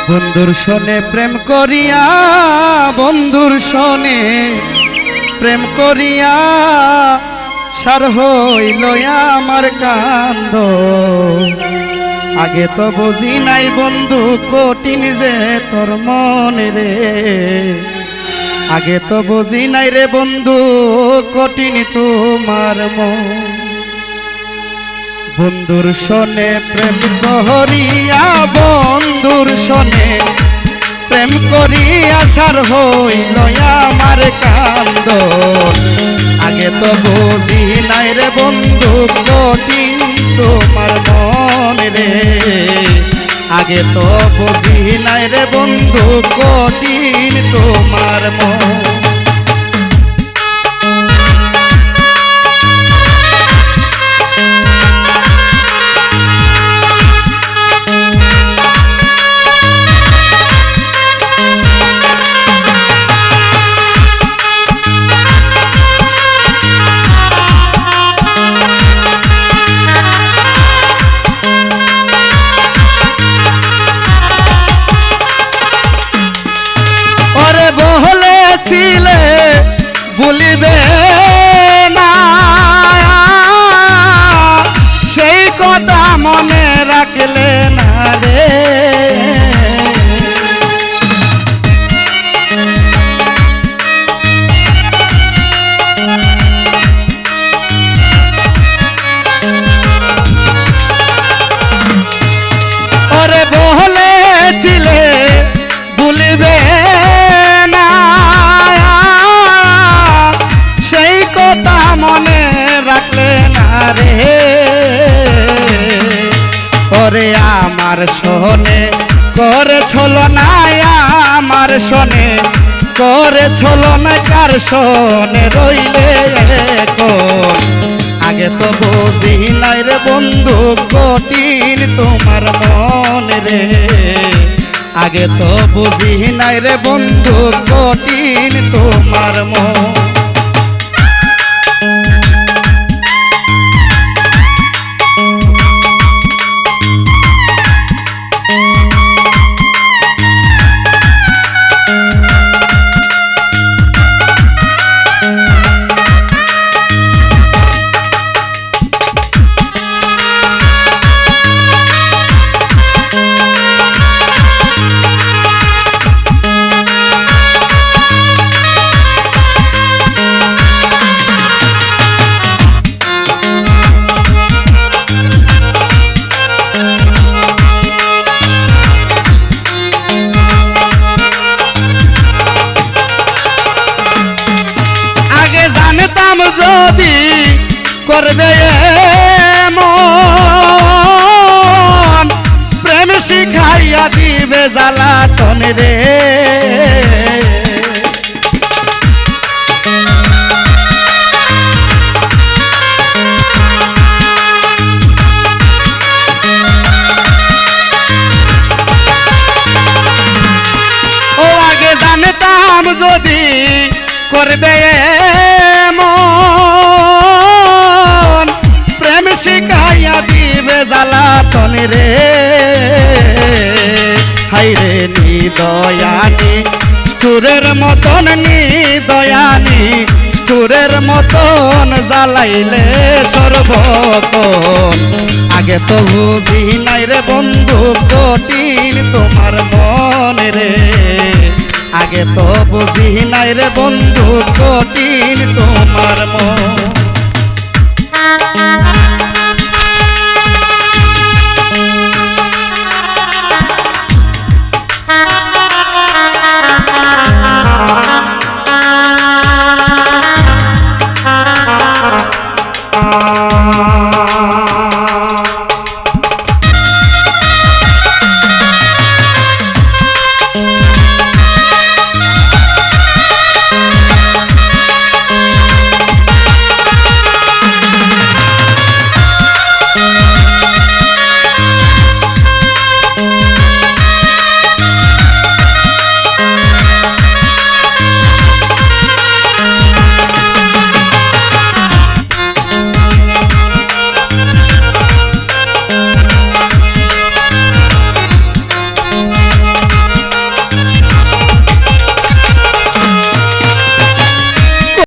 বন্ধুর সনে প্রেম করিয়া, বন্ধুর সনে প্রেম করিয়া সার হইল আমার কান্দ। আগে তো বুঝি নাই বন্ধু কঠিন যে তোর মনে রে, আগে তো বুঝি নাই রে বন্ধু কঠিন তোমার মন। বন্ধুর সনে প্রেম করিয়া, বন্ধুর সনে প্রেম করিয়া সার হইল আমার কান্দ। আগে তো বুঝি নাই রে বন্ধু কঠিন তোমার মন রে, আগে তো বুঝি নাই রে বন্ধু কঠিন তোমার মন। বলেছিলে ভুলিবে না, সেই কথা মনে রাখলে না রে। ওরে বলেছিলে ভুলিবে না, সেই কথা মনে রাখলে না রে। ওরে আমার শোনে করে ছলো না, আমার শোনে করে ছলো না, কার শোনে রইলে এখন। আগে তো বুঝি নাই রে বন্ধু কঠিন তোমার মন রে, আগে তো বুঝি নাই রে বন্ধু কঠিন তোমার মন। যদি করবে মন, প্রেম শিখাইয়া দিবে জ্বালাতন রে। ও আগে জানতাম যদি করবে মন, প্রেম শিখাইয়া দিবে জ্বালাতন রে। হাইরে নিদয়ানি সুরের মতন, নিদয়ানি সুরের মতন জ্বালাইলে সর্বক্ষণ। আগে তো বুঝি নাই রে বন্ধু কঠিন তোমার মন রে, আগে তো বুঝি নাই রে বন্ধু কঠিন তোমার মন।